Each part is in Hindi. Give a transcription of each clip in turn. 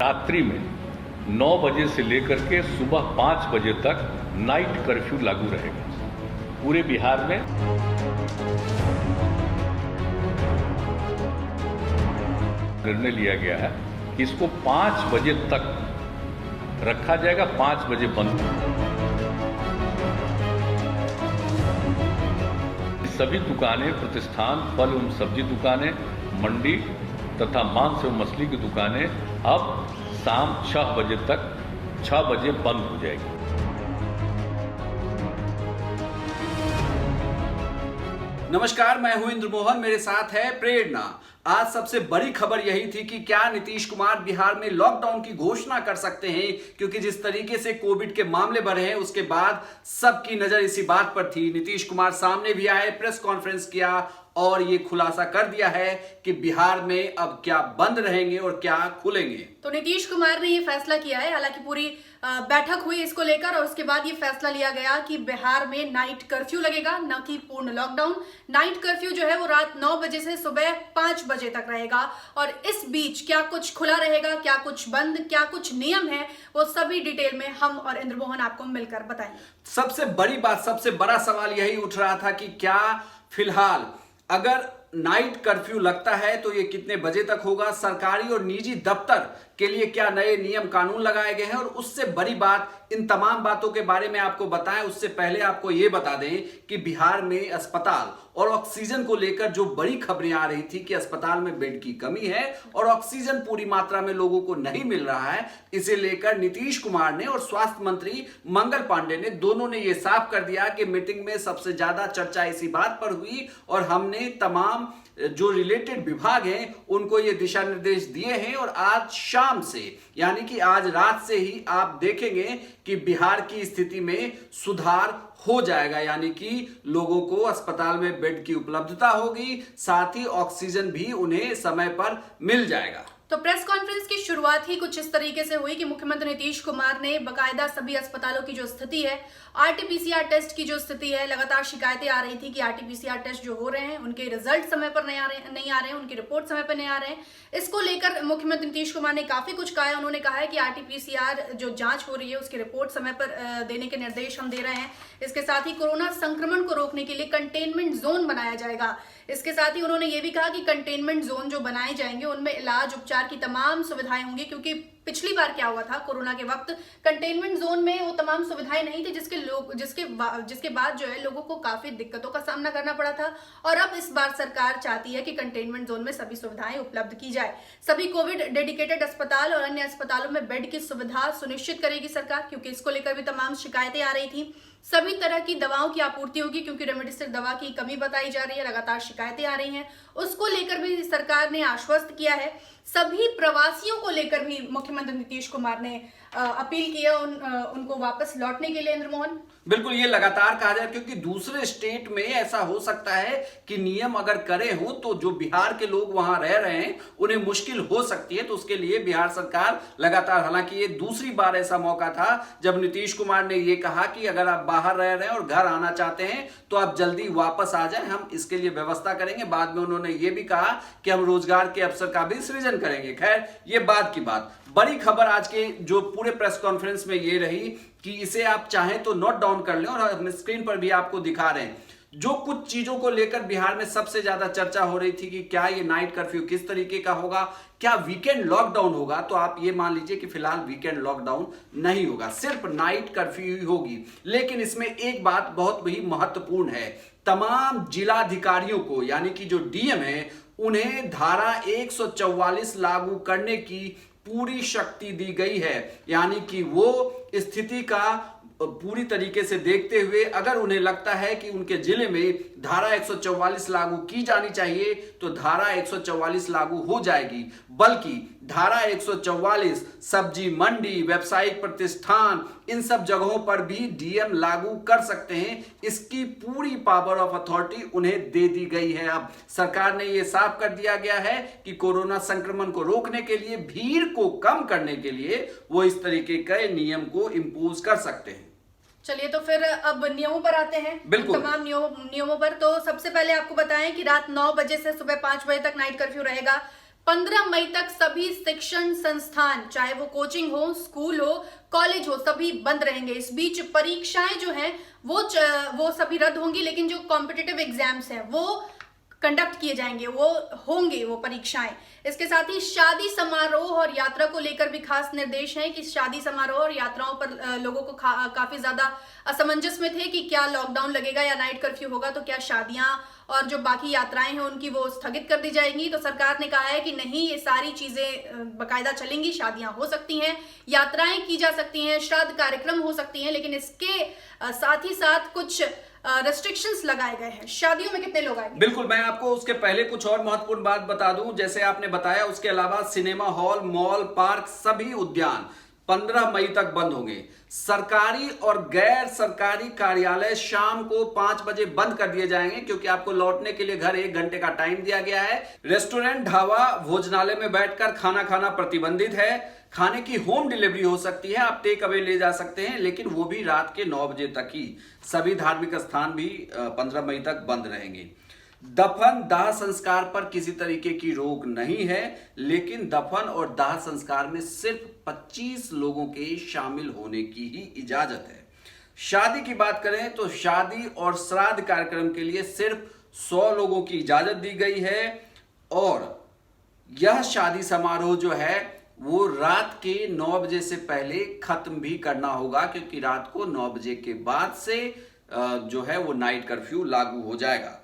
रात्रि में 9 बजे से लेकर के सुबह 5 बजे तक नाइट कर्फ्यू लागू रहेगा पूरे बिहार में। निर्णय लिया गया है कि इसको 5 बजे तक रखा जाएगा, 5 बजे बंद। सभी दुकानें, प्रतिष्ठान, फल एवं सब्जी दुकानें, मंडी तथा मांस एवं मछली की दुकानें अब शाम 6 बजे तक 6 बजे बंद हो जाएगी। नमस्कार, मैं हूं इंद्र मोहन, मेरे साथ है प्रेरणा। आज सबसे बड़ी खबर यही थी कि क्या नीतीश कुमार बिहार में लॉकडाउन की घोषणा कर सकते हैं, क्योंकि जिस तरीके से कोविड के मामले बढ़े हैं उसके बाद सबकी नजर इसी बात पर थी। नीतीश कुमार सामने भी आए, प्रेस कॉन्फ्रेंस किया और ये खुलासा कर दिया है कि बिहार में अब क्या बंद रहेंगे और क्या खुलेंगे। तो नीतीश कुमार ने ये फैसला किया है, हालांकि पूरी बैठक हुई इसको लेकर और उसके बाद ये फैसला लिया गया कि बिहार में नाइट कर्फ्यू लगेगा, न कि पूर्ण लॉकडाउन। नाइट कर्फ्यू जो है वो रात 9 बजे से सुबह 5 बजे तक रहेगा और इस बीच क्या कुछ खुला रहेगा, क्या कुछ बंद, क्या कुछ नियम है, वो सभी डिटेल में हम और इंद्रमोहन आपको मिलकर बताएंगे। सबसे बड़ी बात, सबसे बड़ा सवाल यही उठ रहा था कि क्या फिलहाल अगर नाइट कर्फ्यू लगता है तो ये कितने बजे तक होगा, सरकारी और निजी दफ्तर के लिए क्या नए नियम कानून लगाए गए हैं। और उससे बड़ी बात, इन तमाम बातों के बारे में आपको बताएं उससे पहले आपको ये बता दें कि बिहार में अस्पताल और ऑक्सीजन को लेकर जो बड़ी खबरें आ रही थी कि अस्पताल में बेड की कमी है और ऑक्सीजन पूरी मात्रा में लोगों को नहीं मिल रहा है, इसे लेकर नीतीश कुमार ने और स्वास्थ्य मंत्री मंगल पांडे ने, दोनों ने यह साफ कर दिया कि मीटिंग में सबसे ज्यादा चर्चा इसी बात पर हुई और हमने तमाम जो रिलेटेड विभाग हैं उनको ये दिशा निर्देश दिए हैं और आज शाम से, यानी कि आज रात से ही आप देखेंगे कि बिहार की स्थिति में सुधार हो जाएगा, यानी कि लोगों को अस्पताल में बेड की उपलब्धता होगी, साथ ही ऑक्सीजन भी उन्हें समय पर मिल जाएगा। तो प्रेस कॉन्फ्रेंस की शुरुआत ही कुछ इस तरीके से हुई कि मुख्यमंत्री नीतीश कुमार ने बकायदा सभी अस्पतालों की जो स्थिति है, आरटीपीसीआर टेस्ट की जो स्थिति है, लगातार शिकायतें आ रही थी कि आरटीपीसीआर टेस्ट जो हो रहे हैं उनके रिजल्ट समय पर नहीं आ रहे हैं, उनकी रिपोर्ट समय पर नहीं आ रहे हैं। इसको लेकर मुख्यमंत्री नीतीश कुमार ने काफी कुछ कहा है। उन्होंने कहा है कि आरटीपीसीआर जो जांच हो रही है उसकी रिपोर्ट समय पर देने के निर्देश हम दे रहे हैं। इसके साथ ही कोरोना संक्रमण को रोकने के लिए कंटेनमेंट जोन बनाया जाएगा। इसके साथ ही उन्होंने ये भी कहा कि कंटेनमेंट जोन जो बनाए जाएंगे उनमें इलाज उपचार की तमाम सुविधाएं होंगी, क्योंकि पिछली बार क्या हुआ था कोरोना के वक्त, कंटेनमेंट जोन में वो तमाम सुविधाएं नहीं थी जिसके बाद जो है लोगों को काफी दिक्कतों का सामना करना पड़ा था। और अब इस बार सरकार चाहती है कि कंटेनमेंट जोन में सभी सुविधाएं उपलब्ध की जाए। सभी कोविड डेडिकेटेड अस्पताल और अन्य अस्पतालों में बेड की सुविधा सुनिश्चित करेगी सरकार, क्योंकि इसको लेकर भी तमाम शिकायतें आ रही थी। सभी तरह की दवाओं की आपूर्ति होगी, क्योंकि रेमडेसिविर दवा की कमी बताई जा रही है, लगातार शिकायतें आ रही हैं, उसको लेकर भी सरकार ने आश्वस्त किया है। सभी प्रवासियों को लेकर भी मुख्यमंत्री नीतीश कुमार ने अपील की है उनको वापस लौटने के लिए। इंद्रमोहन, बिल्कुल, ये लगातार कहा जाए, क्योंकि दूसरे स्टेट में ऐसा हो सकता है कि नियम अगर करे हो तो जो बिहार के लोग वहां रह रहे हैं उन्हें मुश्किल हो सकती है। तो उसके लिए बिहार सरकार लगातार, हालांकि ये दूसरी बार ऐसा मौका था जब नीतीश कुमार ने ये कहा कि अगर आप बाहर रह रहे हैं और घर आना चाहते हैं तो आप जल्दी वापस आ जाएं, हम इसके लिए व्यवस्था करेंगे। बाद में उन्होंने ये भी कहा कि हम रोजगार के अवसर का भी सृजन करेंगे। खैर, ये बाद की बात। बड़ी खबर आज के जो पूरे प्रेस कॉन्फ्रेंस में ये रही कि इसे आप चाहें तो नोट डाउन कर लें और हम स्क्रीन पर भी आपको दिखा रहे हैं। जो कुछ चीजों को लेकर बिहार में सबसे ज्यादा चर्चा हो रही थी कि क्या ये नाइट कर्फ्यू किस तरीके का होगा, क्या वीकेंड लॉकडाउन होगा, तो आप ये मान लीजिए कि फिलहाल वीकेंड लॉकडाउन नहीं होगा, सिर्फ नाइट कर्फ्यू ही होगी। लेकिन इसमें एक बात बहुत ही महत्वपूर्ण है, तमाम जिलाधिकारियों को, यानी कि जो डीएम है, उन्हें धारा 144 लागू करने की पूरी शक्ति दी गई है। यानी कि वो स्थिति का पूरी तरीके से देखते हुए अगर उन्हें लगता है कि उनके जिले में धारा 144 लागू की जानी चाहिए तो धारा 144 लागू हो जाएगी। बल्कि धारा 144 सब्जी मंडी, व्यावसायिक प्रतिष्ठान, इन सब जगहों पर भी डीएम लागू कर सकते हैं। इसकी पूरी पावर ऑफ अथॉरिटी उन्हें दे दी गई है। अब सरकार ने यह साफ कर दिया गया है कि कोरोना संक्रमण को रोकने के लिए, भीड़ को कम करने के लिए वो इस तरीके के नियम को इंपोज कर सकते हैं। चलिए, तो फिर अब नियमों पर आते हैं। बिल्कुल, तमाम नियमों पर। तो सबसे पहले आपको बताएं कि रात 9 बजे से सुबह 5 बजे तक नाइट कर्फ्यू रहेगा। 15 मई तक सभी शिक्षण संस्थान, चाहे वो कोचिंग हो, स्कूल हो, कॉलेज हो, सभी बंद रहेंगे। इस बीच परीक्षाएं जो हैं वो सभी रद्द होंगी, लेकिन जो कॉम्पिटिटिव एग्जाम्स हैं वो कंडक्ट किए जाएंगे, वो होंगे वो परीक्षाएं। इसके साथ ही शादी समारोह और यात्रा को लेकर भी खास निर्देश हैं कि शादी समारोह और यात्राओं पर लोगों को काफी ज्यादा असमंजस में थे कि क्या लॉकडाउन लगेगा या नाइट कर्फ्यू होगा, तो क्या शादियां और जो बाकी यात्राएं हैं उनकी वो स्थगित कर दी जाएंगी। तो सरकार ने कहा है कि नहीं, ये सारी चीजें बाकायदा चलेंगी, शादियां हो सकती हैं, यात्राएं की जा सकती हैं, श्राद्ध कार्यक्रम हो सकती हैं, लेकिन इसके साथ ही साथ कुछ रेस्ट्रिक्शंस लगाए गए हैं। शादियों में कितने लोग आएंगे? बिल्कुल, मैं आपको उसके पहले कुछ और महत्वपूर्ण बात बता दूं। जैसे आपने बताया, उसके अलावा सिनेमा हॉल, मॉल, पार्क, सभी उद्यान 15 मई तक बंद होंगे। सरकारी और गैर सरकारी कार्यालय शाम को 5 बजे बंद कर दिए जाएंगे, क्योंकि आपको लौटने के लिए घर 1 घंटे का टाइम दिया गया है। रेस्टोरेंट, ढाबा, भोजनालय में बैठकर खाना खाना प्रतिबंधित है। खाने की होम डिलीवरी हो सकती है, आप टेक अवे ले जा सकते हैं, लेकिन वो भी रात के 9 बजे तक ही। सभी धार्मिक स्थान भी 15 मई तक बंद रहेंगे। दफन दाह संस्कार पर किसी तरीके की रोक नहीं है, लेकिन दफन और दाह संस्कार में सिर्फ 25 लोगों के शामिल होने की ही इजाजत है। शादी की बात करें तो शादी और श्राद्ध कार्यक्रम के लिए सिर्फ 100 लोगों की इजाजत दी गई है, और यह शादी समारोह जो है वो रात के 9 बजे से पहले खत्म भी करना होगा, क्योंकि रात को 9 बजे के बाद से जो है वो नाइट कर्फ्यू लागू हो जाएगा।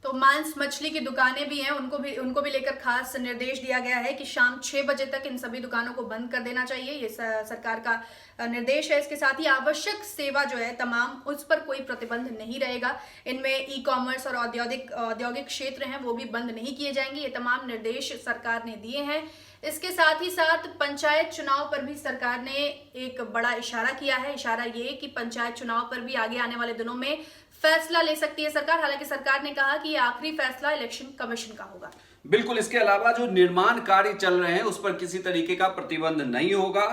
तो मांस मछली की दुकानें भी हैं, उनको भी लेकर खास निर्देश दिया गया है कि शाम 6 बजे तक इन सभी दुकानों को बंद कर देना चाहिए। ये सरकार का निर्देश है। इसके साथ ही आवश्यक सेवा जो है तमाम, उस पर कोई प्रतिबंध नहीं रहेगा। इनमें ई कॉमर्स और औद्योगिक क्षेत्र हैं वो भी बंद नहीं किए जाएंगे। ये तमाम निर्देश सरकार ने दिए हैं। इसके साथ ही साथ पंचायत चुनाव पर भी सरकार ने एक बड़ा इशारा किया है। इशारा ये कि पंचायत चुनाव पर भी आगे आने वाले दिनों में फैसला ले सकती है सरकार। हालांकि सरकार ने कहा कि ये आखिरी फैसला इलेक्शन कमीशन का होगा। बिल्कुल, इसके अलावा जो निर्माण कार्य चल रहे हैं उस पर किसी तरीके का प्रतिबंध नहीं होगा।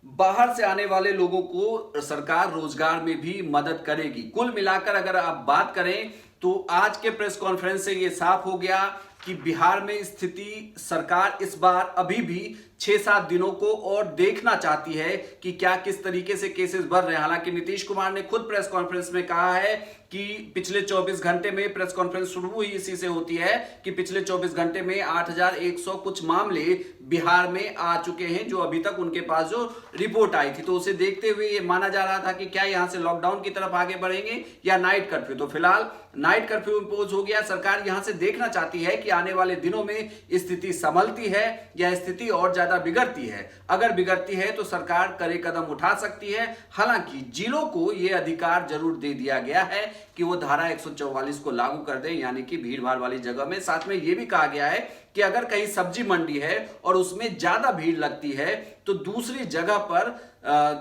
बाहर से आने वाले लोगों को सरकार रोजगार में भी मदद करेगी। कुल मिलाकर अगर आप बात करें तो आज के प्रेस कॉन्फ्रेंस से ये साफ हो गया कि बिहार में स्थिति, सरकार इस बार अभी भी 6-7 दिनों को और देखना चाहती है कि क्या किस तरीके से केसेस बढ़ रहे हैं। हालांकि नीतीश कुमार ने खुद प्रेस कॉन्फ्रेंस में कहा है कि पिछले 24 घंटे में, प्रेस कॉन्फ्रेंस शुरू ही इसी से होती है कि पिछले 24 घंटे में 8100 कुछ मामले बिहार में आ चुके हैं, जो अभी तक उनके पास जो रिपोर्ट आई थी। तो उसे देखते हुए ये माना जा रहा था कि क्या यहां से लॉकडाउन की तरफ आगे बढ़ेंगे या नाइट कर्फ्यू। तो फिलहाल नाइट कर्फ्यू इंपोज हो गया। सरकार यहां से देखना चाहती है कि आने वाले दिनों में स्थिति संभलती है या स्थिति और ज्यादा बिगड़ती है। अगर बिगड़ती है तो सरकार कड़े कदम उठा सकती है। हालांकि जिलों को यह अधिकार जरूर दे दिया गया है कि वो धारा 144 को लागू कर दें, यानी कि भीड़ भाड़ वाली जगह में। साथ में यह भी कहा गया है कि अगर कहीं सब्जी मंडी है और उसमें ज्यादा भीड़ लगती है तो दूसरी जगह पर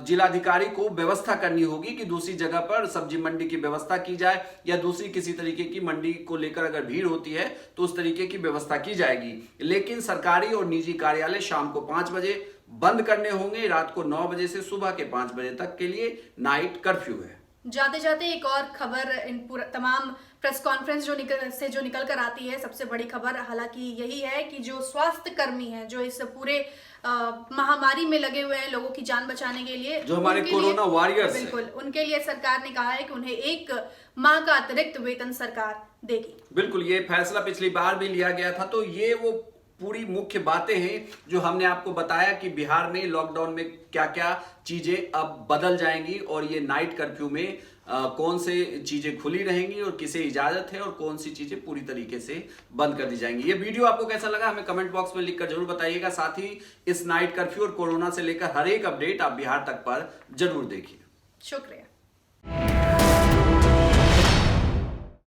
जिलाधिकारी को व्यवस्था करनी होगी कि दूसरी जगह पर सब्जी मंडी की व्यवस्था की जाए, या दूसरी किसी तरीके की मंडी को लेकर अगर भीड़ होती है तो उस तरीके की व्यवस्था की जाएगी। लेकिन सरकारी और निजी कार्यालय शाम को 5 बजे बंद करने होंगे। रात को 9 बजे से सुबह के 5 बजे तक के लिए नाइट कर्फ्यू है। जाते जाते एक और खबर, इन तमाम प्रेस कॉन्फ्रेंस जो निकल कर आती है, सबसे बड़ी खबर हालांकि यही है कि जो स्वास्थ्य कर्मी हैं, जो इस पूरे महामारी में लगे हुए हैं लोगों की जान बचाने के लिए, जो हमारे कोरोना वॉरियर्स, बिल्कुल उनके लिए सरकार ने कहा है कि उन्हें 1 माह का अतिरिक्त वेतन सरकार देगी। बिल्कुल, ये फैसला पिछली बार भी लिया गया था। तो ये वो पूरी मुख्य बातें हैं जो हमने आपको बताया कि बिहार में लॉकडाउन में क्या क्या चीजें अब बदल जाएंगी, और ये नाइट कर्फ्यू में कौन से चीजें खुली रहेंगी और किसे इजाजत है, और कौन सी चीजें पूरी तरीके से बंद कर दी जाएंगी। ये वीडियो आपको कैसा लगा हमें कमेंट बॉक्स में लिखकर जरूर बताइएगा। साथ ही इस नाइट कर्फ्यू और कोरोना से लेकर हर एक अपडेट आप बिहार तक पर जरूर देखिए। शुक्रिया।